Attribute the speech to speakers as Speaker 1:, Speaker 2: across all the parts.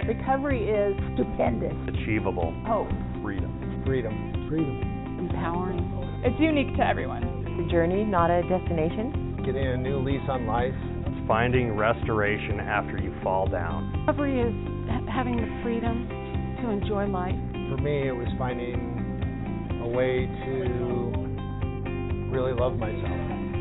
Speaker 1: Recovery is stupendous.
Speaker 2: Achievable.
Speaker 1: Hope.
Speaker 2: Freedom.
Speaker 1: Empowering.
Speaker 3: It's unique to everyone.
Speaker 4: It's a journey, not a destination.
Speaker 5: Getting a new lease on life.
Speaker 2: It's finding restoration after you fall down.
Speaker 1: Recovery is having the freedom to enjoy life.
Speaker 5: For me, it was finding a way to really love myself.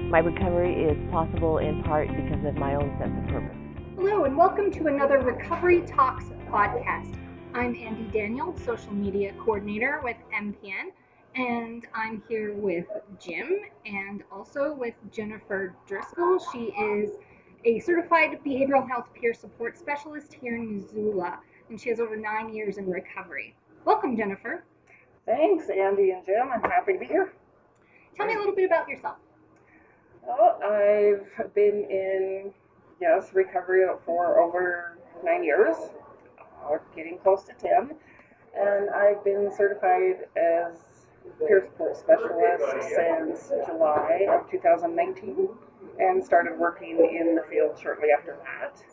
Speaker 4: My recovery is possible in part because of my own sense of purpose.
Speaker 6: Hello, and welcome to another Recovery Talks podcast. I'm Andi Daniel, social media coordinator with MPN, and I'm here with Jim and also with Jennifer Driscoll. She is a certified behavioral health peer support specialist here in Missoula, and she has over 9 years in recovery. Welcome, Jennifer.
Speaker 7: Thanks, Andi and Jim. I'm happy to be here.
Speaker 6: Tell me a little bit about yourself.
Speaker 7: Well, I've been in, recovery for over 9 years, getting close to 10, and I've been certified as peer support specialist since July of 2019 and started working in the field shortly after that.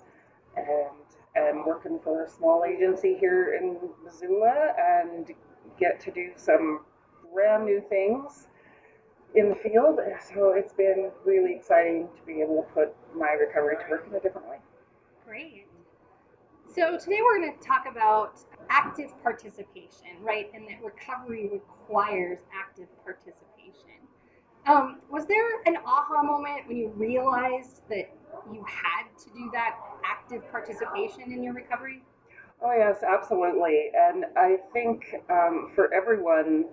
Speaker 7: And I'm working for a small agency here in Missoula and get to do some brand new things in the field, so it's been really exciting to be able to put my recovery to work in a different way.
Speaker 6: Great. So today we're going to talk about active participation, right? And that recovery requires active participation. Was there an aha moment when you realized that you had to do that active participation in your recovery?
Speaker 7: Oh yes, absolutely. And I think for everyone,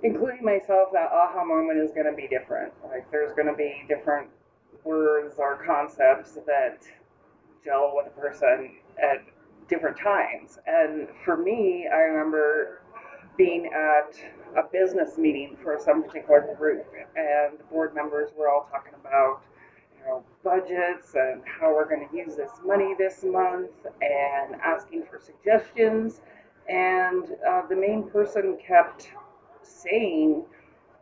Speaker 7: including myself, that aha moment is going to be different. Like there's going to be different words or concepts that gel with a person at different times. And for me, I remember being at a business meeting for some particular group, and the board members were all talking about budgets and how we're going to use this money this month and asking for suggestions. And the main person kept saying,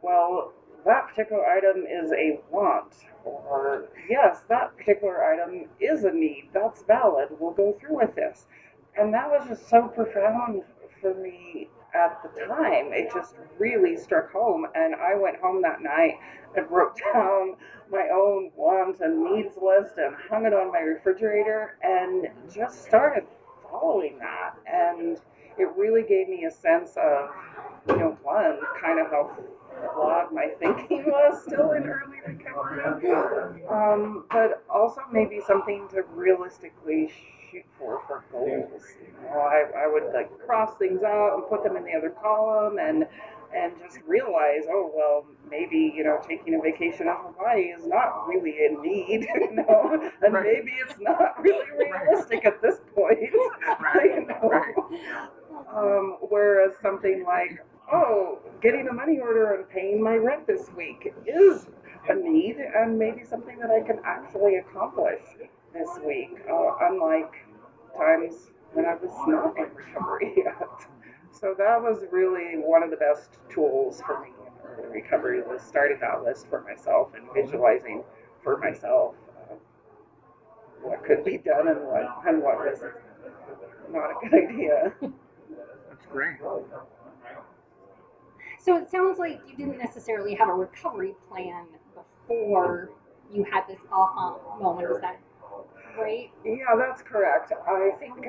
Speaker 7: well, that particular item is a want, or yes, that particular item is a need, that's valid, we'll go through with this. And that was just so profound for me at the time. It just really struck home, and I went home that night and wrote down my own wants and needs list and hung it on my refrigerator and just started following that. And it really gave me a sense of, one, kind of how flawed my thinking was still in early recovery, but also maybe something to realistically shoot for goals. I would cross things out and put them in the other column and just realize, oh, well, maybe, taking a vacation in Hawaii is not really a need, and right. Maybe it's not really realistic at this point, whereas something like, oh, getting a money order and paying my rent this week is a need and maybe something that I can actually accomplish this week, unlike times when I was not in recovery yet. So that was really one of the best tools for me in early recovery, was starting that list for myself and visualizing for myself what could be done and what was not a good idea.
Speaker 8: That's great.
Speaker 6: So it sounds like you didn't necessarily have a recovery plan before you had this aha moment. Is that right?
Speaker 7: Yeah, that's correct. I think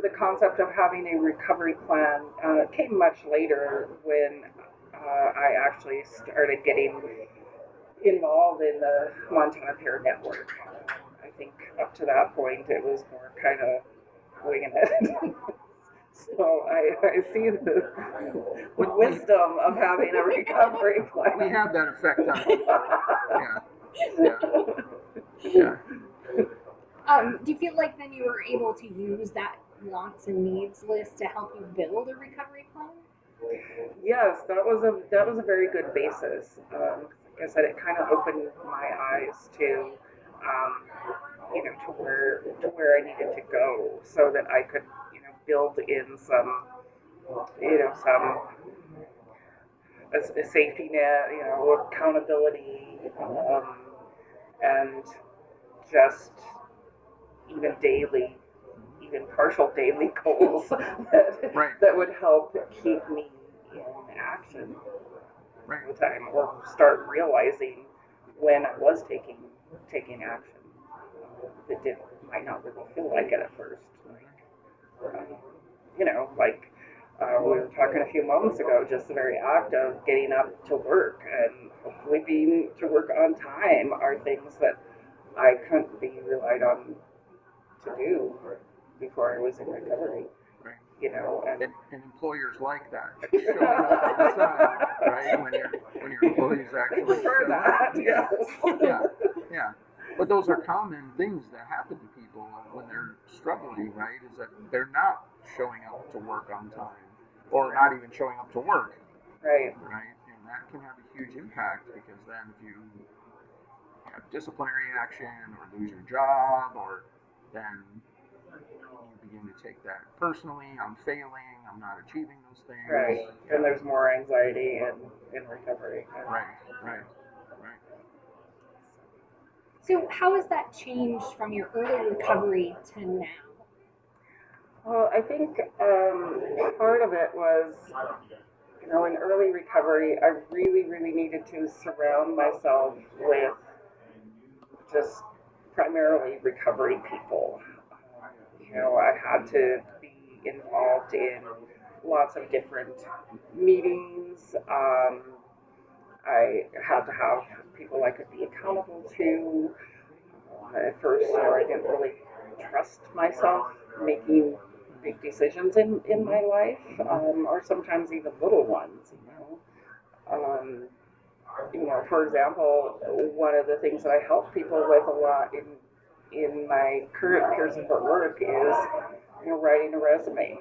Speaker 7: the concept of having a recovery plan came much later when I actually started getting involved in the Montana Peer Network. I think up to that point it was more kind of winging it. So I see the wisdom of having a recovery plan.
Speaker 8: We have that effect on people. Yeah.
Speaker 6: Do you feel like then you were able to use that wants and needs list to help you build a recovery plan?
Speaker 7: Yes, that was a very good basis. Like I said, it kind of opened my eyes to where I needed to go, so that I could build in some a safety net, accountability, and just even daily even partial daily goals that,
Speaker 8: Right.
Speaker 7: that would help keep me in action
Speaker 8: Right.
Speaker 7: all the time, or start realizing when I was taking action that might not really feel like it at first. We were talking a few moments ago, just the very act of getting up to work and hopefully being to work on time are things that I couldn't be relied on to do before I was in recovery.
Speaker 8: Right.
Speaker 7: And
Speaker 8: employers like that. Showing up on time, right? When your employees actually
Speaker 7: prefer
Speaker 8: show up.
Speaker 7: that, yes.
Speaker 8: Yeah. But those are common things that happen to people when they're struggling, right? Is that they're not showing up to work on time, or not even showing up to work.
Speaker 7: Right.
Speaker 8: Right? And that can have a huge impact, because then if you have disciplinary action or lose your job, or then you begin to take that personally. I'm failing. I'm not achieving those things.
Speaker 7: Right. And there's more anxiety in recovery.
Speaker 8: Right.
Speaker 6: So how has that changed from your early recovery to now?
Speaker 7: Well, I think part of it was, in early recovery, I really, really needed to surround myself with just primarily recovery people. I had to be involved in lots of different meetings. I had to have people I could be accountable to. At first, I didn't really trust myself making big decisions in my life, or sometimes even little ones. For example, one of the things that I help people with a lot in my current peer support work is, writing a resume.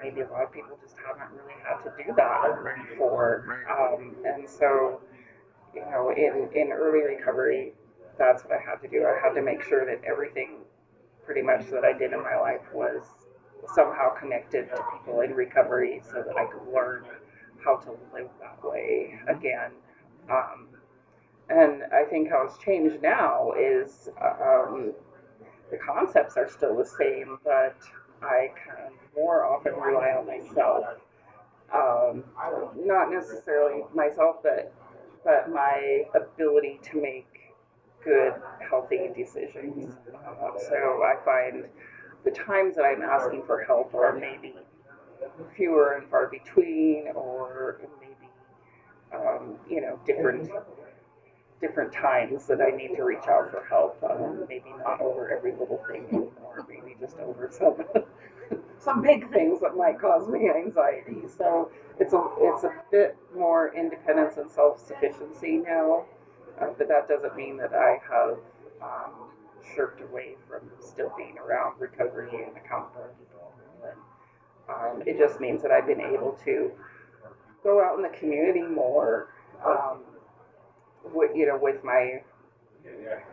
Speaker 7: Maybe a lot of people just haven't really had to do that before, and so, in early recovery, that's what I had to do. I had to make sure that everything, pretty much, that I did in my life was somehow connected to people in recovery, so that I could learn how to live that way again. And I think how it's changed now is the concepts are still the same, but I can more often rely on myself. Not necessarily myself, but my ability to make good, healthy decisions. So I find the times that I'm asking for help are maybe fewer and far between, or maybe different times that I need to reach out for help. Maybe not over every little thing anymore, maybe just over some big things that might cause me anxiety. So it's a bit more independence and self-sufficiency now, but that doesn't mean that I have shirked away from still being around recovery and accountability people. It just means that I've been able to go out in the community more, with my,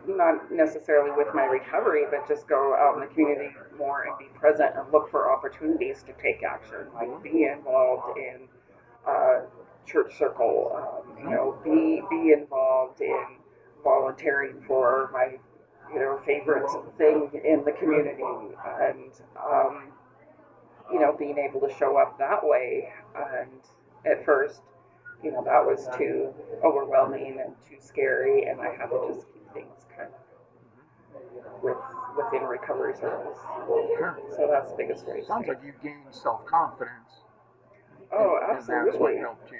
Speaker 7: not necessarily with my recovery, but just go out in the community more and be present and look for opportunities to take action, like be involved in church circle, be involved in volunteering for my, favorite thing in the community, and being able to show up that way. And at first, that was too overwhelming and too scary, and I had to just keep things kind of within recovery circles.
Speaker 8: Sure.
Speaker 7: So that's the biggest way.
Speaker 8: Sounds like you gained self-confidence.
Speaker 7: Oh,
Speaker 8: and
Speaker 7: absolutely.
Speaker 8: that's what helped you.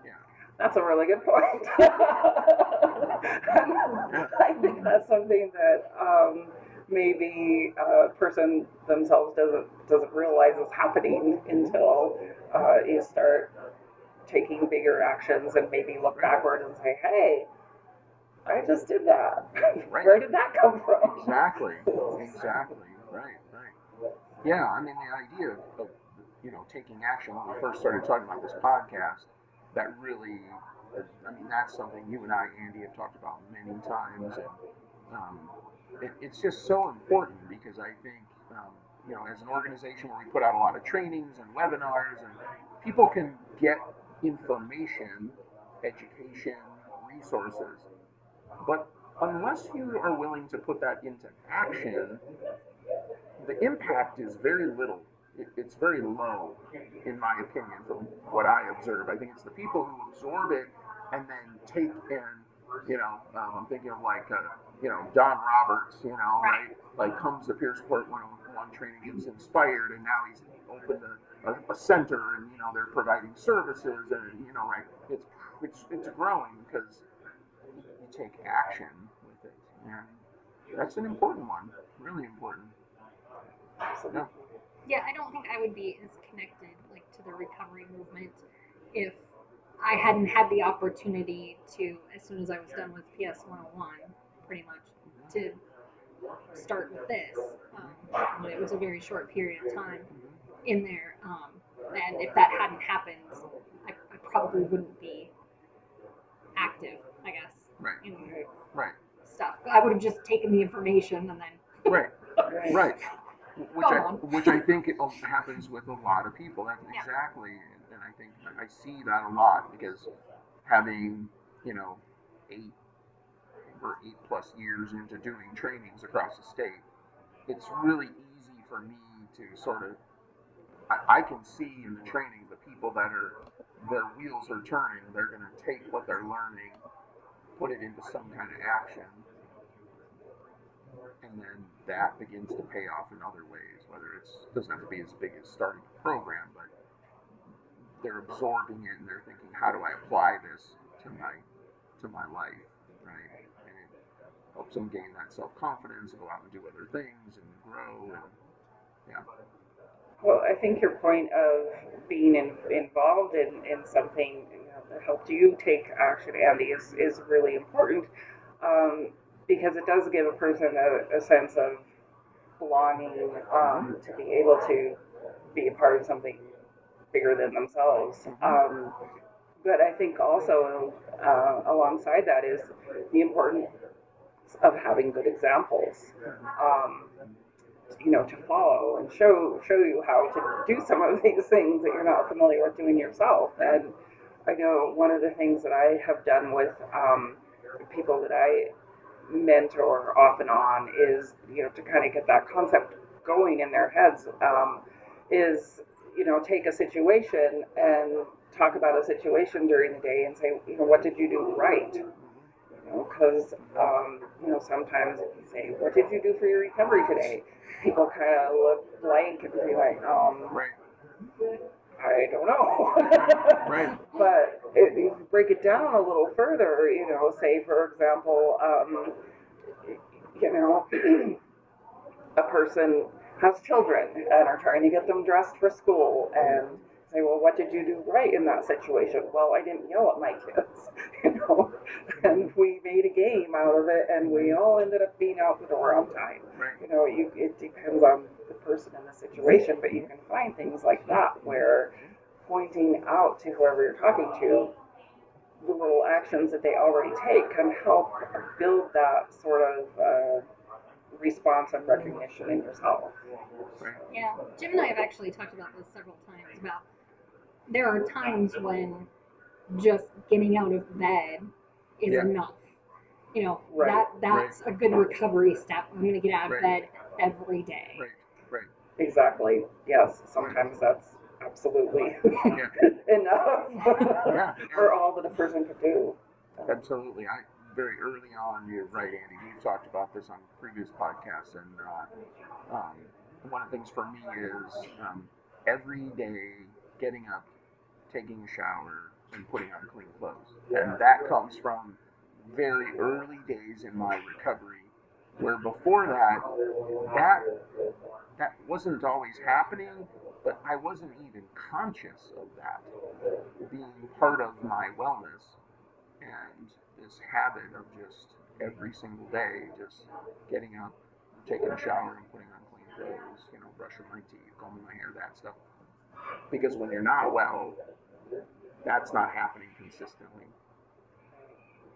Speaker 8: Yeah.
Speaker 7: That's a really good point. I think that's something that maybe a person themselves doesn't realize is happening until you start taking bigger actions and maybe look backward and say, hey, I just did that.
Speaker 8: Right.
Speaker 7: Where did that come from?
Speaker 8: Exactly. Right. Yeah, I mean, the idea of taking action, when we first started talking about this podcast, that really, that's something you and I, Andy, have talked about many times, and it's just so important, because I think, as an organization where we put out a lot of trainings and webinars, and people can get information, education, resources, but unless you are willing to put that into action, the impact is very little. It's very low, in my opinion, from what I observe. I think it's the people who absorb it and then take in, I'm thinking of like, Don Roberts, right? Like comes to Pierceport 101 training, gets inspired, and now he's opened a center, and they're providing services, and right? It's growing because you take action with it, and that's an important one, really important. Yeah.
Speaker 6: Yeah, I don't think I would be as connected like to the recovery movement if I hadn't had the opportunity to, as soon as I was done with PS 101, pretty much, to start with this. It was a very short period of time in there, and if that hadn't happened, I probably wouldn't be active, I guess,
Speaker 8: Right.
Speaker 6: in
Speaker 8: Right.
Speaker 6: stuff. I would have just taken the information and then
Speaker 8: Right. Which I think it happens with a lot of people. That's exactly, and I think I see that a lot because having 8 or 8+ years into doing trainings across the state, it's really easy for me to sort of I can see in the training the people that their wheels are turning. They're going to take what they're learning, put it into some kind of action, and then that begins to pay off in other ways. Whether doesn't have to be as big as starting a program, but they're absorbing it and they're thinking, how do I apply this to my life, right? And it helps them gain that self-confidence, go out and do other things and grow, and yeah.
Speaker 7: Well, I think your point of being involved in something that helped you take action, Andy, is really important, because it does give a person a sense of belonging, to be able to be a part of something bigger than themselves. But I think also alongside that is the importance of having good examples. To follow and show you how to do some of these things that you're not familiar with doing yourself. And I know one of the things that I have done with people that I mentor off and on is, to kind of get that concept going in their heads, is, take a situation and talk about a situation during the day and say, what did you do right? Because, sometimes if you say, what did you do for your recovery today? People kind of look blank and be like, I don't know.
Speaker 8: Right.
Speaker 7: But if you break it down a little further, say, for example, a person has children and are trying to get them dressed for school and say, well, what did you do right in that situation? Well, I didn't yell at my kids, and we made a game out of it, and we all ended up being out the door on time.
Speaker 8: Right.
Speaker 7: It depends on the person and the situation, but you can find things like that where pointing out to whoever you're talking to the little actions that they already take can help build that sort of response and recognition in yourself.
Speaker 6: Yeah, Jim and I have actually talked about this several times. About there are times when just getting out of bed is enough. That's a good recovery step. I'm going to get out of bed every day.
Speaker 8: Right.
Speaker 7: Exactly. Yes. Sometimes that's absolutely enough for all that a person could do.
Speaker 8: Absolutely. Very early on, you're right, Andy. We've talked about this on previous podcasts, and one of the things for me is every day getting up, taking a shower, and putting on clean clothes. And that comes from very early days in my recovery, where before that wasn't always happening, but I wasn't even conscious of that being part of my wellness. And this habit of just every single day, just getting up, taking a shower, and putting on clean clothes, brushing my teeth, combing my hair, that stuff. Because when you're not well, that's not happening consistently.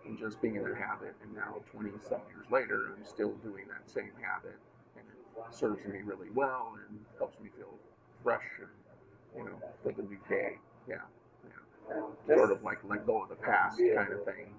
Speaker 8: And just being in that habit, and now 20-some years later, I'm still doing that same habit, and it serves me really well and helps me feel fresh and, for the new day. Yeah. Sort of like let go of the past kind of thing,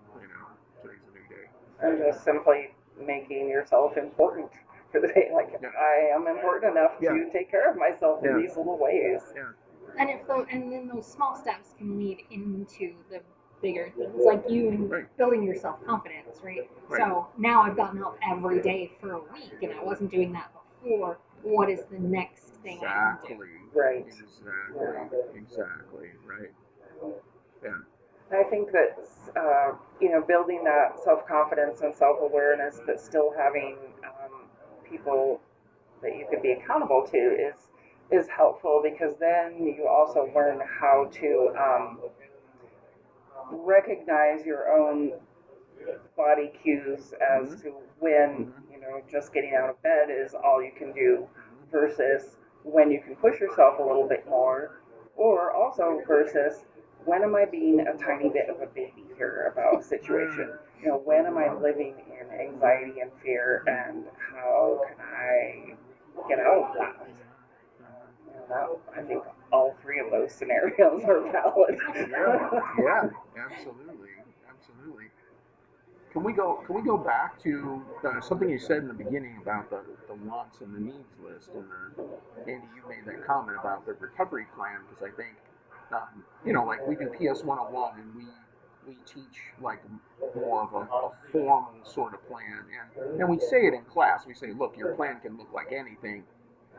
Speaker 8: today's a new day.
Speaker 7: and just simply making yourself important for the day. Like, I am important enough to take care of myself in these little ways.
Speaker 8: Yeah.
Speaker 6: And then those small steps can lead into the bigger things, like you and building your self-confidence, right? So now I've gotten up every day for a week, and I wasn't doing that before. What is the next thing I can do?
Speaker 7: Right.
Speaker 8: Exactly. Right. Yeah.
Speaker 7: I think that building that self-confidence and self-awareness, but still having people that you can be accountable to is helpful, because then you also learn how to recognize your own body cues as to when just getting out of bed is all you can do, versus when you can push yourself a little bit more, or also versus when am I being a tiny bit of a baby here about a situation? When am I living in anxiety and fear, and how can I get out of that? I think all three of those scenarios are valid.
Speaker 8: Yeah, absolutely. Can we go back to something you said in the beginning about the wants and the needs list, and Andy, you made that comment about the recovery plan, because I think like we do PS 101, and we teach like more of a formal sort of plan, and we say it in class. We say, look, your plan can look like anything,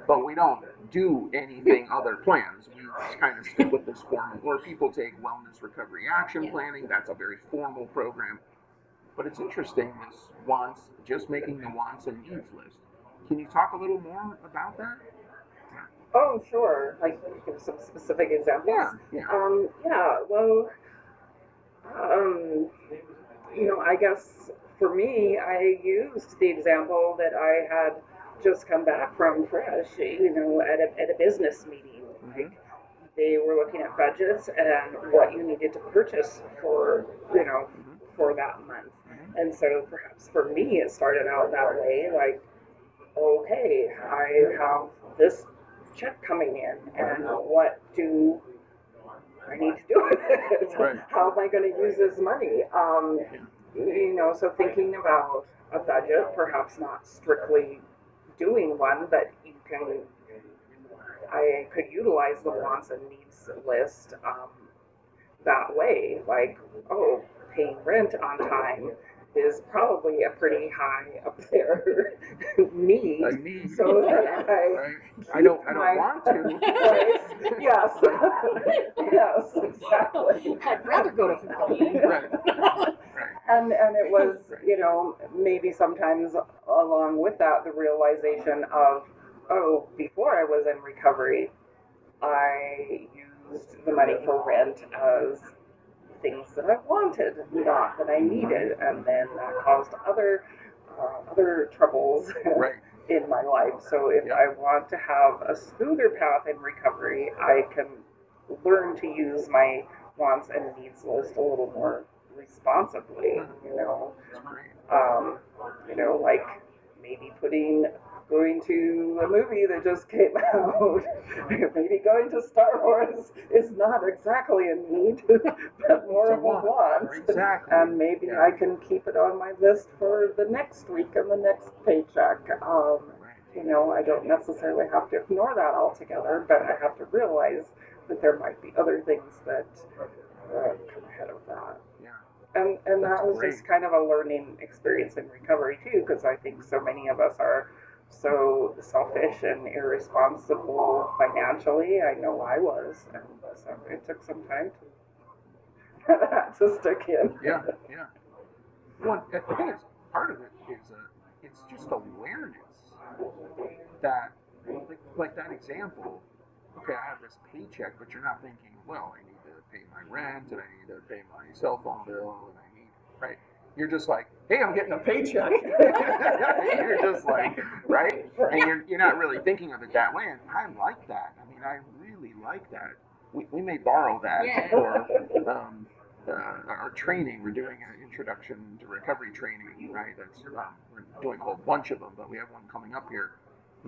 Speaker 8: but we don't do anything other plans. We kind of stick with this formal, or people take wellness recovery action planning. That's a very formal program. But it's interesting, this just making the wants and needs list. Can you talk a little more about that?
Speaker 7: Oh, sure. Like, give some specific examples. Well, I guess for me, I used the example that I had just come back from fresh, at a business meeting. Like, they were looking at budgets and what you needed to purchase for that month. And so perhaps for me, it started out that way, like, okay, I have this check coming in, and what do I need to do with it? How am I going to use this money? So thinking about a budget, perhaps not strictly doing one, but I could utilize the wants and needs list that way. Like, paying rent on time is probably a pretty high up there need.
Speaker 8: A need.
Speaker 7: So that
Speaker 8: I don't want to.
Speaker 7: Right. Yes. Yes, exactly.
Speaker 6: I'd rather go to Hawaii.
Speaker 7: And it was, maybe sometimes along with that, the realization of, before I was in recovery, I used the money for rent as things that I wanted, not that I needed, and then that caused other troubles in my life. So if I want to have a smoother path in recovery, I can learn to use my wants and needs list a little more responsibly. Like maybe going to a movie that just came out. Maybe going to Star Wars is not exactly a need, but more of a want.
Speaker 8: Exactly.
Speaker 7: And maybe I can keep it on my list for the next week and the next paycheck. I don't necessarily have to ignore that altogether, but I have to realize that there might be other things that come ahead of that. And that was just kind of a learning experience in recovery too, because I think so many of us are so selfish and irresponsible financially. I know I was, and so it took some time for that to stick in.
Speaker 8: Yeah. Well, I think it's part of it is it's just awareness that, like that example. Okay, I have this paycheck, but you're not thinking, well, I need to pay my rent, and I need to pay my cell phone bill, and I need, right? You're just like, hey, I'm getting a paycheck. You're just like, right? And you're not really thinking of it that way, and I like that. I mean, I really like that. We may borrow that for our training. We're doing an introduction to recovery training, right? That's we're doing a whole bunch of them, but we have one coming up here,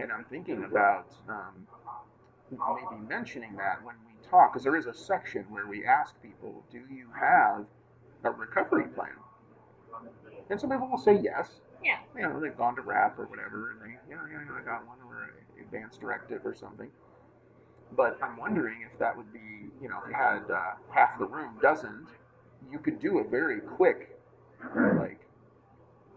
Speaker 8: and I'm thinking about maybe mentioning that when we talk, because there is a section where we ask people, do you have a recovery plan? And some people will say yes.
Speaker 6: Yeah.
Speaker 8: You know, they've gone to rap or whatever, and they, yeah, I got one, or advanced directive or something. But I'm wondering if that would be, you know, if you had half the room doesn't, you could do a very quick,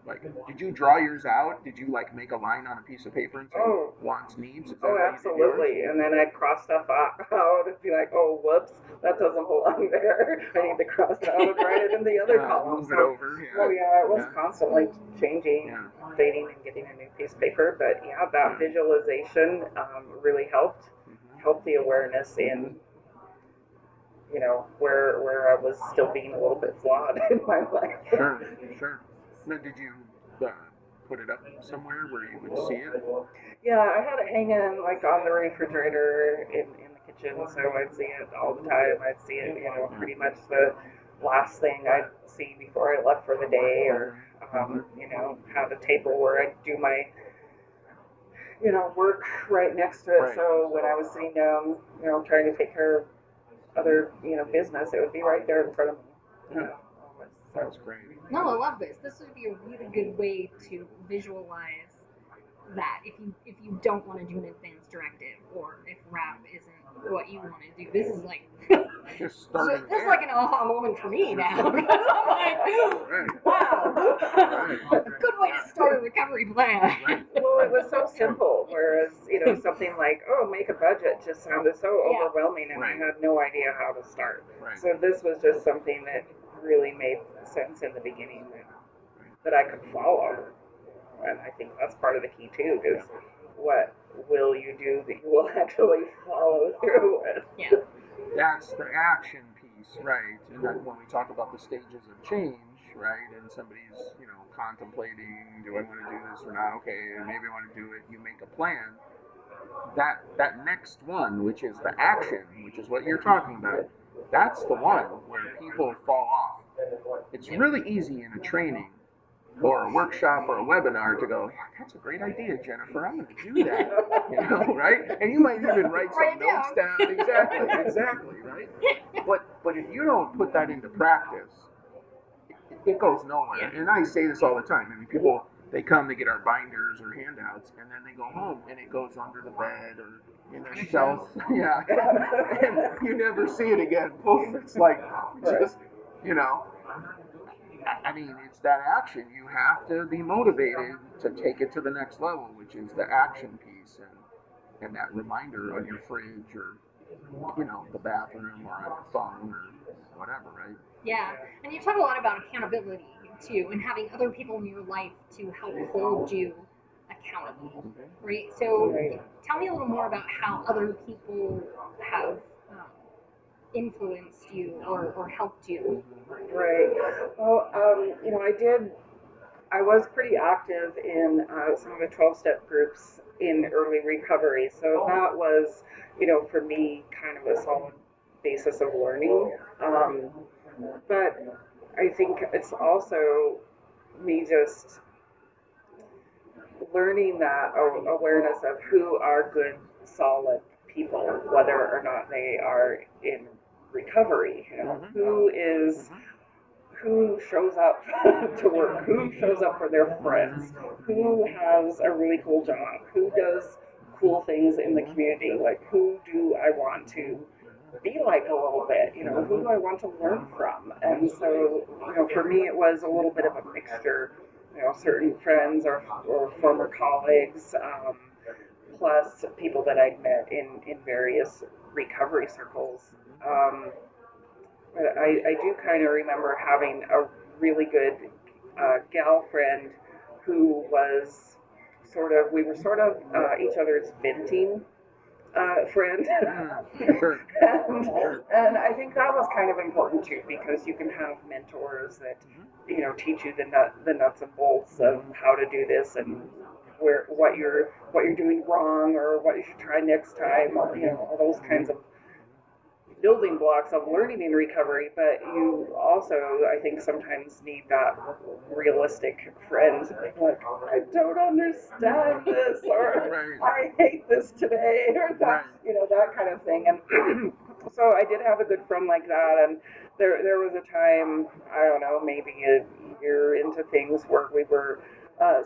Speaker 8: like, did you draw yours out? Did you like make a line on a piece of paper and say wants, needs? Is that
Speaker 7: Oh,
Speaker 8: how you did
Speaker 7: absolutely.
Speaker 8: yours?
Speaker 7: And then I'd cross stuff out and be like, oh, whoops, that doesn't belong there. I need to cross it out and write it in the other column.
Speaker 8: Move it over. Yeah.
Speaker 7: Oh, yeah, it was constantly changing, updating, and getting a new piece of paper. But yeah, that visualization really helped the awareness in, you know, where I was still being a little bit flawed in my life.
Speaker 8: Sure. Now, did you put it up somewhere where you would see it?
Speaker 7: Yeah, I had it hanging like on the refrigerator in the kitchen, so I'd see it all the time. I'd see it, you know, pretty much the last thing I'd see before I left for the day, or you know, have a table where I'd do my, you know, work right next to it.
Speaker 8: Right.
Speaker 7: So when I was sitting down, you know, trying to take care of other, you know, business, it would be right there in front of me.
Speaker 8: Yeah. That's great.
Speaker 6: No, I love this. This would be a really good way to visualize that if you don't want to do an advanced directive, or if rap isn't what you want to do. This is like
Speaker 8: Just starting
Speaker 6: this is like an aha moment for me now. Because I'm like, wow, good way to start a recovery plan.
Speaker 7: Well, it was so simple, whereas, you know, something like, oh, make a budget just sounded so overwhelming, and I had no idea how to start. So this was just something that really made sense in the beginning that I could follow. And I think that's part of the key too, is what will you do that you will actually follow through with.
Speaker 6: Yeah.
Speaker 8: That's the action piece, right? And then when we talk about the stages of change, right, and somebody's, you know, contemplating, do I want to do this or not? Okay, maybe I want to do it. You make a plan. That next one, which is the action, which is what you're talking about, that's the one where people fall off. It's really easy in a training or a workshop or a webinar to go, yeah, that's a great idea, Jennifer. I'm going to do that, you know, right? And you might even write some notes down. Exactly, right? But if you don't put that into practice, it goes nowhere. And I say this all the time. I mean, people, they come, they get our binders or handouts, and then they go home, and it goes under the bed or in a shelf. Yeah, and you never see it again. Poof, it's like just, you know. I mean, it's that action. You have to be motivated to take it to the next level, which is the action piece, and that reminder on your fridge, or, you know, the bathroom, or on your phone, or whatever, right?
Speaker 6: Yeah, and you talk a lot about accountability too, and having other people in your life to help hold you accountable, right? So tell me a little more about how other people have influenced you or helped you.
Speaker 7: Right. Well, you know, I was pretty active in some of the 12-step groups in early recovery. So that was, you know, for me, kind of a solid basis of learning. But I think it's also me just learning that awareness of who are good, solid people, whether or not they are in recovery. You know, who shows up to work, who shows up for their friends, who has a really cool job, who does cool things in the community, like who do I want to be like a little bit, you know, who do I want to learn from? And so, you know, for me it was a little bit of a mixture, you know, certain friends or former colleagues, plus people that I'd met in various recovery circles. I do kind of remember having a really good gal friend who was we were sort of each other's venting friend. And I think that was kind of important too, because you can have mentors that, you know, teach you the nuts and bolts of how to do this, and what you're doing wrong, or what you should try next time, you know, all those kinds of building blocks of learning in recovery. But you also, I think, sometimes need that realistic friend, like, I don't understand this, or I hate this today, or that, you know, that kind of thing. And so I did have a good friend like that, and there was a time, I don't know, maybe a gear into things where we were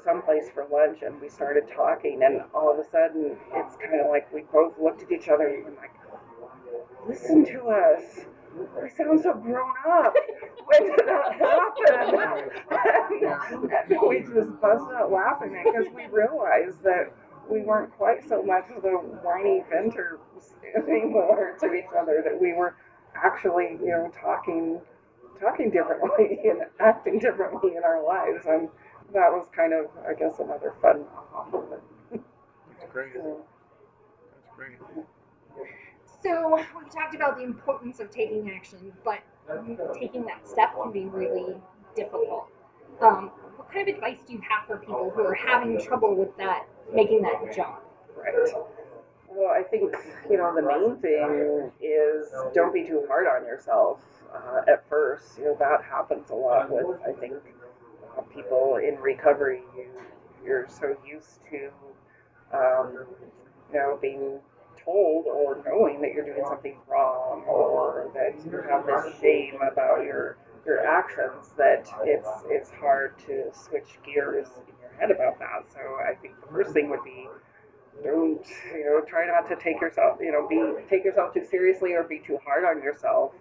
Speaker 7: someplace for lunch and we started talking, and all of a sudden it's kind of like we both looked at each other and were like, listen to us. We sound so grown up. When did that happen? And we just busted out laughing because we realized that we weren't quite so much the whiny venters anymore to each other, that we were actually, talking differently and acting differently in our lives. And that was kind of, I guess, another fun moment.
Speaker 8: That's great. That's great.
Speaker 6: So we talked about the importance of taking action, but taking that step can be really difficult. What kind of advice do you have for people who are having trouble with that, making that jump?
Speaker 7: Right. Well, I think, the main thing is don't be too hard on yourself at first. That happens a lot with, I think, people in recovery. You're so used to, being told or knowing that you're doing something wrong, or that you have this shame about your actions, that it's hard to switch gears in your head about that. So I think the first thing would be, don't, try not to take yourself too seriously or be too hard on yourself.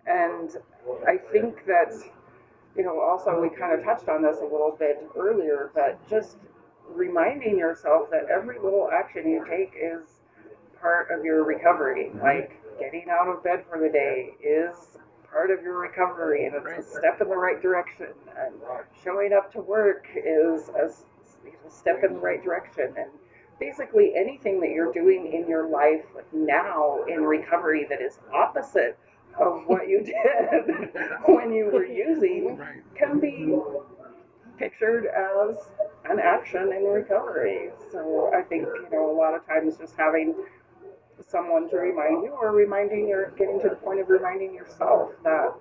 Speaker 7: And I think that, also we kind of touched on this a little bit earlier, but just reminding yourself that every little action you take is part of your recovery. Like getting out of bed for the day is part of your recovery, and it's a step in the right direction. And showing up to work is a step in the right direction. And basically anything that you're doing in your life now in recovery that is opposite of what you did when you were using can be pictured as an action in recovery. So I think, a lot of times just having someone to remind you, or getting to the point of reminding yourself that,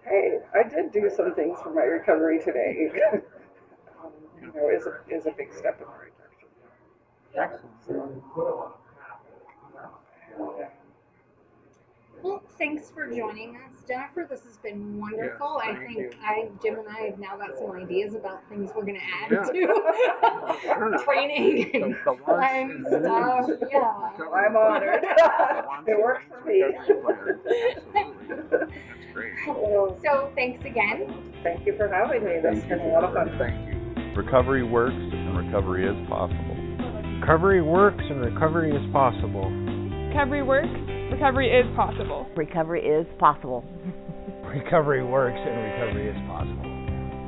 Speaker 7: hey, I did do some things for my recovery today, is a big step in the right direction.
Speaker 8: Excellent.
Speaker 6: Well, thanks for joining us, Jennifer. This has been wonderful.
Speaker 8: Yes,
Speaker 6: I think Jim and I have now got some ideas about things we're going to add to training and stuff. Yeah.
Speaker 7: I'm honored. It works for me.
Speaker 8: Absolutely. That's great.
Speaker 6: So thanks again.
Speaker 7: Thank you for having me. This has been a lot of fun.
Speaker 8: Thank you.
Speaker 2: Recovery works and recovery is possible.
Speaker 5: Recovery works and recovery is possible.
Speaker 3: Recovery works. Recovery is possible.
Speaker 4: Recovery is possible.
Speaker 5: Recovery works and recovery is possible.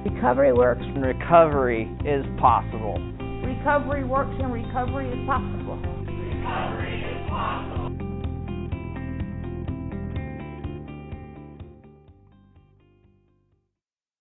Speaker 9: Recovery works and recovery is possible.
Speaker 10: Recovery works and recovery is possible.
Speaker 11: Recovery is possible.